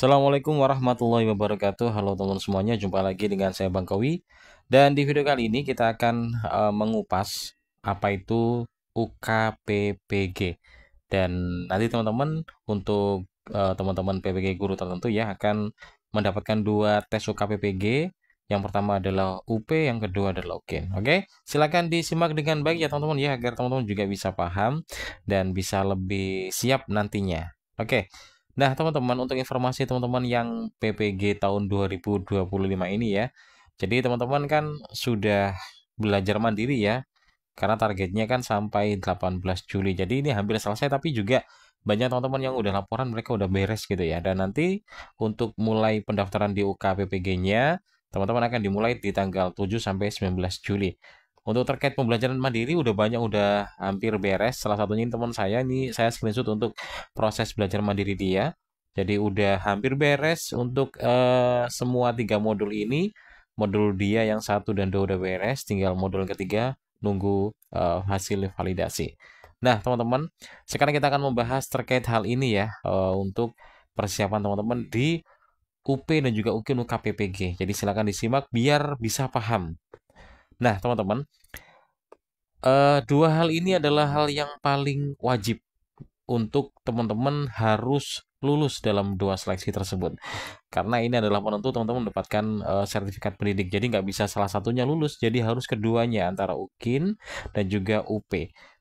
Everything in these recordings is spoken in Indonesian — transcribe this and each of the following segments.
Assalamualaikum warahmatullahi wabarakatuh. Halo teman semuanya, jumpa lagi dengan saya Bang Kowi. Dan di video kali ini kita akan mengupas apa itu UKPPG. Dan nanti teman-teman untuk teman-teman PPG guru tertentu ya akan mendapatkan dua tes UKPPG. Yang pertama adalah UP, yang kedua adalah UKIN. Oke, silakan disimak dengan baik ya teman-teman ya agar teman-teman juga bisa paham dan bisa lebih siap nantinya. Oke. Nah, teman-teman, untuk informasi teman-teman yang PPG tahun 2025 ini ya. Jadi, teman-teman kan sudah belajar mandiri ya, karena targetnya kan sampai 18 Juli. Jadi, ini hampir selesai, tapi juga banyak teman-teman yang udah laporan, mereka udah beres gitu ya. Dan nanti untuk mulai pendaftaran di UKPPG-nya, teman-teman akan dimulai di tanggal 7 sampai 19 Juli. Untuk terkait pembelajaran mandiri udah banyak, udah hampir beres. Salah satunya ini teman saya, ini saya screenshot untuk proses belajar mandiri dia. Jadi udah hampir beres untuk semua tiga modul ini. Modul dia yang satu dan dua udah beres, tinggal modul yang ketiga nunggu hasil validasi. Nah, teman-teman, sekarang kita akan membahas terkait hal ini ya, untuk persiapan teman-teman di UP dan juga UKIN UKPPG. Jadi silakan disimak biar bisa paham. Nah, teman-teman, dua hal ini adalah hal yang paling wajib untuk teman-teman harus lulus dalam dua seleksi tersebut. Karena ini adalah penentu teman-teman mendapatkan sertifikat pendidik. Jadi nggak bisa salah satunya lulus, jadi harus keduanya antara UKIN dan juga UP.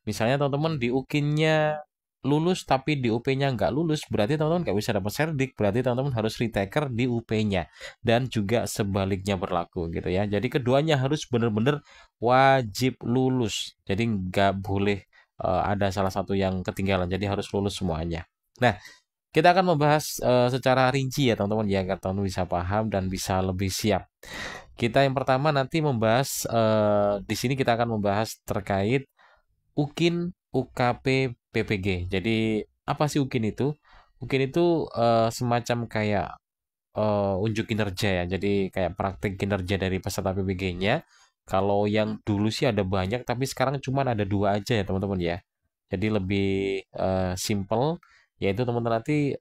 Misalnya teman-teman di UKIN-nya lulus tapi di UP-nya nggak lulus, berarti teman-teman nggak bisa dapat serdik, berarti teman-teman harus retaker di UP-nya. Dan juga sebaliknya berlaku gitu ya. Jadi keduanya harus benar-benar wajib lulus. Jadi nggak boleh ada salah satu yang ketinggalan, jadi harus lulus semuanya. Nah, kita akan membahas secara rinci ya teman-teman ya agar teman-teman bisa paham dan bisa lebih siap. Kita yang pertama nanti membahas di sini kita akan membahas terkait UKIN, UKP, PPG. Jadi apa sih UKIN itu? UKIN itu semacam kayak unjuk kinerja ya. Jadi kayak praktik kinerja dari peserta PPG-nya. Kalau yang dulu sih ada banyak, tapi sekarang cuma ada dua aja ya teman-teman ya. Jadi lebih simple, yaitu teman-teman nanti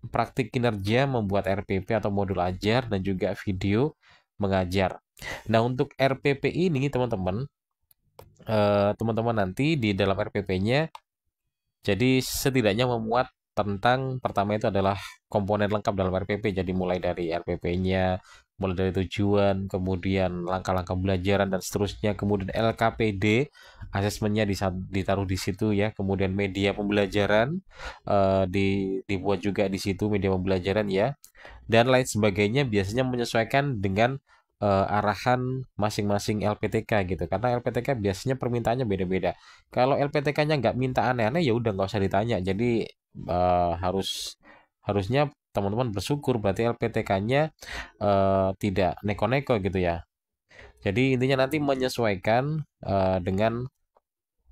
praktik kinerja membuat RPP atau modul ajar dan juga video mengajar. Nah, untuk RPP ini teman-teman, teman-teman nanti di dalam RPP-nya jadi setidaknya memuat tentang pertama itu adalah komponen lengkap dalam RPP. Jadi mulai dari RPP-nya, mulai dari tujuan, kemudian langkah-langkah pembelajaran dan seterusnya, kemudian LKPD, asesmennya ditaruh di situ ya, kemudian media pembelajaran dibuat juga di situ media pembelajaran ya, dan lain sebagainya biasanya menyesuaikan dengan arahan masing-masing LPTK gitu. Karena LPTK biasanya permintaannya beda-beda. Kalau LPTK-nya nggak minta aneh-aneh ya udah nggak usah ditanya. Jadi harusnya teman-teman bersyukur berarti LPTK-nya tidak neko-neko gitu ya. Jadi intinya nanti menyesuaikan dengan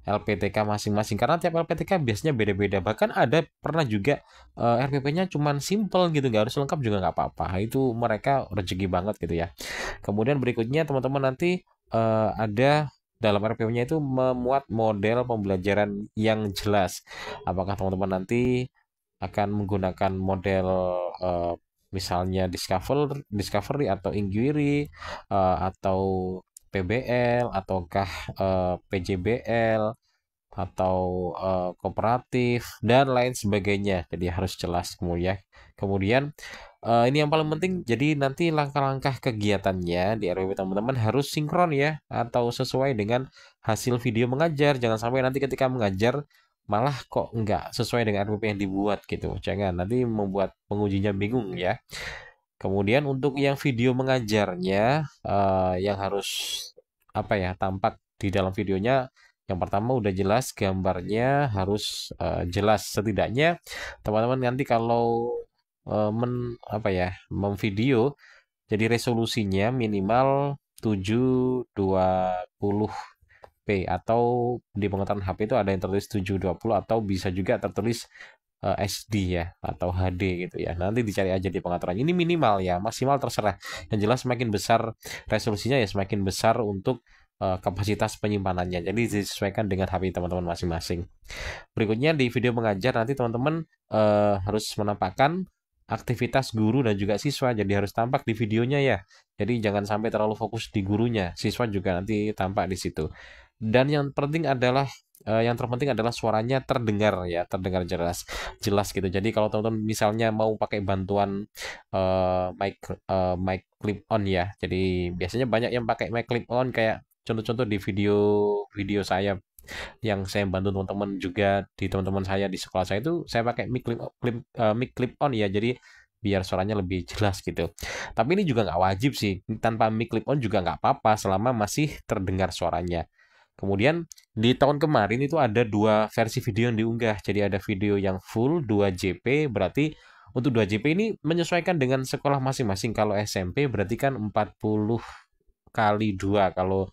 LPTK masing-masing karena tiap LPTK biasanya beda-beda. Bahkan ada pernah juga RPP-nya cuman simple gitu, nggak harus lengkap juga nggak apa-apa. Itu mereka rezeki banget gitu ya. Kemudian berikutnya teman-teman nanti ada dalam RPP-nya itu memuat model pembelajaran yang jelas. Apakah teman-teman nanti akan menggunakan model eh, misalnya Discovery atau Inquiry atau PBL ataukah PJBL atau kooperatif dan lain sebagainya. Jadi harus jelas kemudian. Kemudian ini yang paling penting. Jadi nanti langkah-langkah kegiatannya di RWP teman-teman harus sinkron ya atau sesuai dengan hasil video mengajar. Jangan sampai nanti ketika mengajar malah kok nggak sesuai dengan RWP yang dibuat gitu. Jangan nanti membuat pengujinya bingung ya. Kemudian untuk yang video mengajarnya yang harus apa ya tampak di dalam videonya yang pertama udah jelas gambarnya harus jelas setidaknya teman-teman nanti kalau apa ya memvideo jadi resolusinya minimal 720p atau di pengetahuan HP itu ada yang tertulis 720 atau bisa juga tertulis SD ya atau HD gitu ya. Nanti dicari aja di pengaturan. Ini minimal ya, maksimal terserah. Yang jelas semakin besar resolusinya ya semakin besar untuk kapasitas penyimpanannya. Jadi disesuaikan dengan HP teman-teman masing-masing. Berikutnya di video mengajar nanti teman-teman harus menampakkan aktivitas guru dan juga siswa, jadi harus tampak di videonya ya. Jadi jangan sampai terlalu fokus di gurunya, siswa juga nanti tampak di situ. Dan yang penting adalah yang terpenting adalah suaranya terdengar ya, terdengar jelas, jelas gitu. Jadi kalau teman-teman misalnya mau pakai bantuan mic clip on ya. Jadi biasanya banyak yang pakai mic clip on kayak contoh-contoh di video saya yang saya bantu teman-teman juga di teman-teman saya di sekolah saya itu saya pakai mic clip on ya, jadi biar suaranya lebih jelas gitu. Tapi ini juga nggak wajib sih, tanpa mic clip on juga nggak apa-apa selama masih terdengar suaranya. Kemudian di tahun kemarin itu ada dua versi video yang diunggah. Jadi ada video yang full 2JP, berarti untuk 2JP ini menyesuaikan dengan sekolah masing-masing. Kalau SMP berarti kan 40 kali 2. Kalau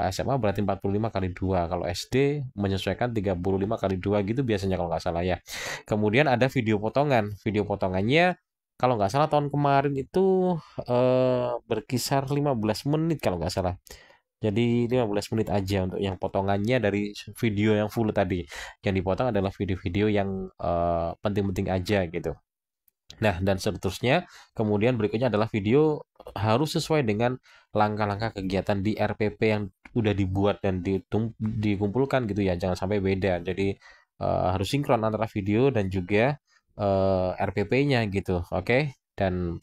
SMA berarti 45 kali 2. Kalau SD menyesuaikan 35 kali 2 gitu biasanya kalau nggak salah ya. Kemudian ada video potongan. Video potongannya kalau nggak salah tahun kemarin itu berkisar 15 menit kalau nggak salah. Jadi 15 menit aja untuk yang potongannya dari video yang full tadi. Yang dipotong adalah video-video yang penting-penting aja gitu. Nah, dan seterusnya, kemudian berikutnya adalah video harus sesuai dengan langkah-langkah kegiatan di RPP yang udah dibuat dan dikumpulkan gitu ya, jangan sampai beda. Jadi harus sinkron antara video dan juga RPP-nya gitu, oke? Dan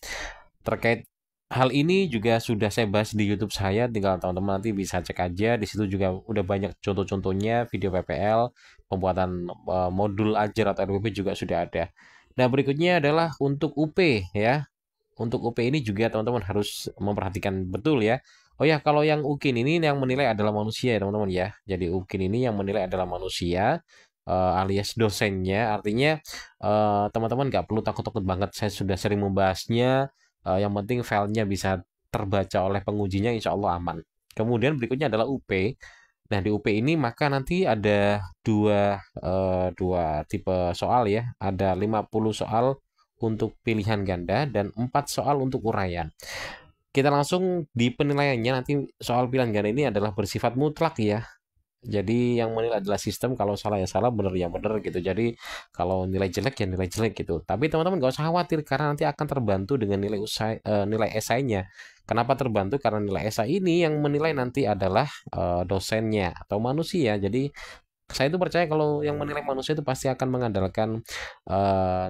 terkait hal ini juga sudah saya bahas di YouTube saya, tinggal teman-teman nanti bisa cek aja. Di situ juga udah banyak contoh-contohnya video PPL, pembuatan modul ajar atau RPP juga sudah ada. Nah, berikutnya adalah untuk UP ya. Untuk UP ini juga teman-teman harus memperhatikan betul ya. Oh ya, kalau yang UKIN ini yang menilai adalah manusia ya teman-teman ya. Jadi UKIN ini yang menilai adalah manusia alias dosennya. Artinya teman-teman nggak perlu takut-takut banget. Saya sudah sering membahasnya. Yang penting filenya bisa terbaca oleh pengujinya, insya Allah aman. Kemudian berikutnya adalah UP. Nah, di UP ini maka nanti ada dua tipe soal ya. Ada 50 soal untuk pilihan ganda dan 4 soal untuk uraian. Kita langsung di penilaiannya, nanti soal pilihan ganda ini adalah bersifat mutlak ya. Jadi yang menilai adalah sistem, kalau salah ya salah, benar ya benar gitu. Jadi kalau nilai jelek ya nilai jelek gitu. Tapi teman-teman gak usah khawatir karena nanti akan terbantu dengan nilai esainya. Kenapa terbantu? Karena nilai esai ini yang menilai nanti adalah dosennya atau manusia. Jadi saya itu percaya kalau yang menilai manusia itu pasti akan mengandalkan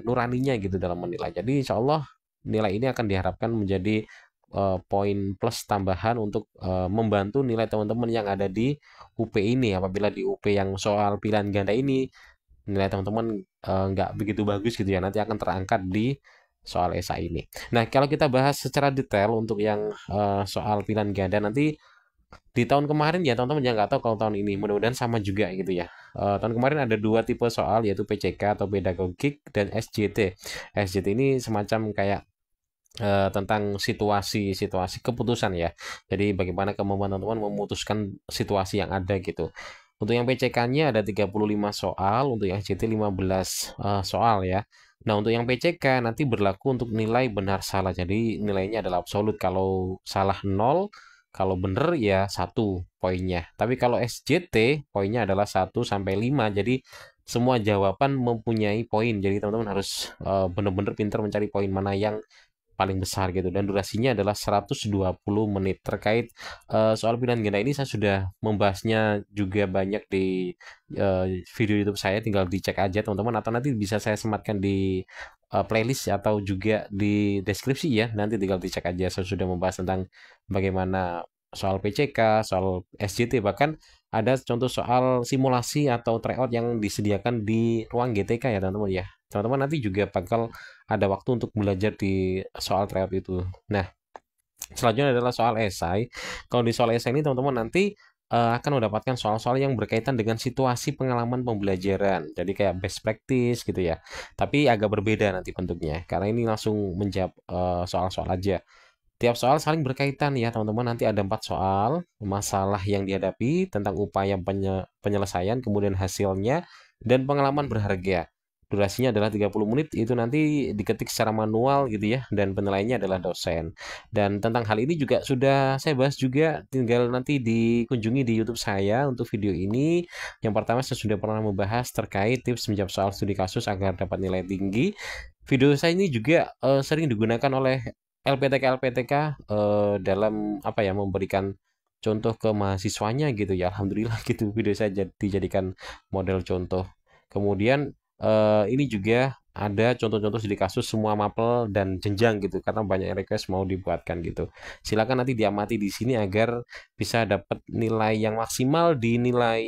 nuraninya gitu dalam menilai. Jadi insya Allah nilai ini akan diharapkan menjadi poin plus tambahan untuk membantu nilai teman-teman yang ada di UP ini. Apabila di UP yang soal pilihan ganda ini nilai teman-teman nggak begitu bagus gitu ya, nanti akan terangkat di soal esai ini. Nah, kalau kita bahas secara detail untuk yang soal pilihan ganda nanti di tahun kemarin ya teman-teman, yang nggak tahu kalau tahun ini, mudah-mudahan sama juga gitu ya. Tahun kemarin ada dua tipe soal yaitu PCK atau pedagogik dan SJT. SJT ini semacam kayak tentang situasi keputusan ya. Jadi bagaimana kemampuan teman-teman memutuskan situasi yang ada gitu. Untuk yang PCK-nya ada 35 soal, untuk yang SJT 15 soal ya. Nah, untuk yang PCK nanti berlaku untuk nilai benar salah. Jadi nilainya adalah absolut. Kalau salah 0, kalau benar ya 1 poinnya. Tapi kalau SJT poinnya adalah 1 sampai 5. Jadi semua jawaban mempunyai poin. Jadi teman-teman harus benar-benar pintar mencari poin mana yang paling besar gitu, dan durasinya adalah 120 menit. Terkait soal pilihan ganda ini saya sudah membahasnya juga banyak di video YouTube saya, tinggal dicek aja teman-teman, atau nanti bisa saya sematkan di playlist atau juga di deskripsi ya. Nanti tinggal dicek aja, saya sudah membahas tentang bagaimana soal PCK, soal SJT, bahkan ada contoh soal simulasi atau tryout yang disediakan di ruang GTK ya teman-teman ya. Teman-teman nanti juga bakal ada waktu untuk belajar di soal tryout itu. Nah, selanjutnya adalah soal esai. Kalau di soal esai ini teman-teman nanti akan mendapatkan soal-soal yang berkaitan dengan situasi pengalaman pembelajaran. Jadi kayak best practice gitu ya. Tapi agak berbeda nanti bentuknya. Karena ini langsung menjawab soal-soal aja. Tiap soal saling berkaitan ya teman-teman. Nanti ada 4 soal, masalah yang dihadapi, tentang upaya penyelesaian, kemudian hasilnya, dan pengalaman berharga. Durasinya adalah 30 menit, itu nanti diketik secara manual gitu ya, dan penilainya adalah dosen. Dan tentang hal ini juga sudah saya bahas juga, tinggal nanti dikunjungi di YouTube saya untuk video ini. Yang pertama saya sudah pernah membahas terkait tips menjawab soal studi kasus agar dapat nilai tinggi. Video saya ini juga sering digunakan oleh LPTK-LPTK dalam apa ya, memberikan contoh ke mahasiswanya gitu ya. Alhamdulillah gitu video saya dijadikan model contoh. Kemudian ini juga ada contoh-contoh studi kasus semua mapel dan jenjang gitu karena banyak yang request mau dibuatkan gitu. Silakan nanti diamati di sini agar bisa dapat nilai yang maksimal di nilai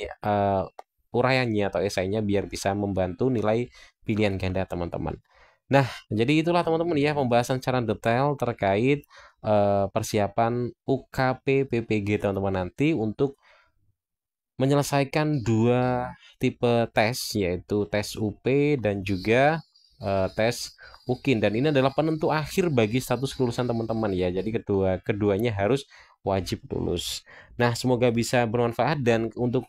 eh, uraiannya atau esainya biar bisa membantu nilai pilihan ganda teman-teman. Nah, jadi itulah teman-teman ya pembahasan secara detail terkait persiapan UKP PPG teman-teman nanti untuk menyelesaikan dua tipe tes yaitu tes UP dan juga tes UKIN dan ini adalah penentu akhir bagi status kelulusan teman-teman ya. Jadi keduanya harus wajib lulus. Nah, semoga bisa bermanfaat dan untuk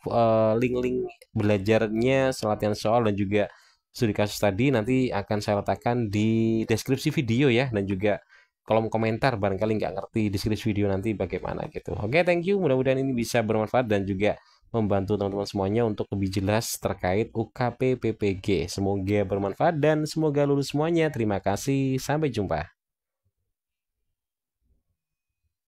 link-link belajarnya, latihan soal dan juga studi kasus tadi nanti akan saya letakkan di deskripsi video ya dan juga kolom komentar barangkali nggak ngerti deskripsi video nanti bagaimana gitu. Oke, thank you. Mudah-mudahan ini bisa bermanfaat dan juga membantu teman-teman semuanya untuk lebih jelas terkait UKP PPG. Semoga bermanfaat dan semoga lulus semuanya. Terima kasih. Sampai jumpa.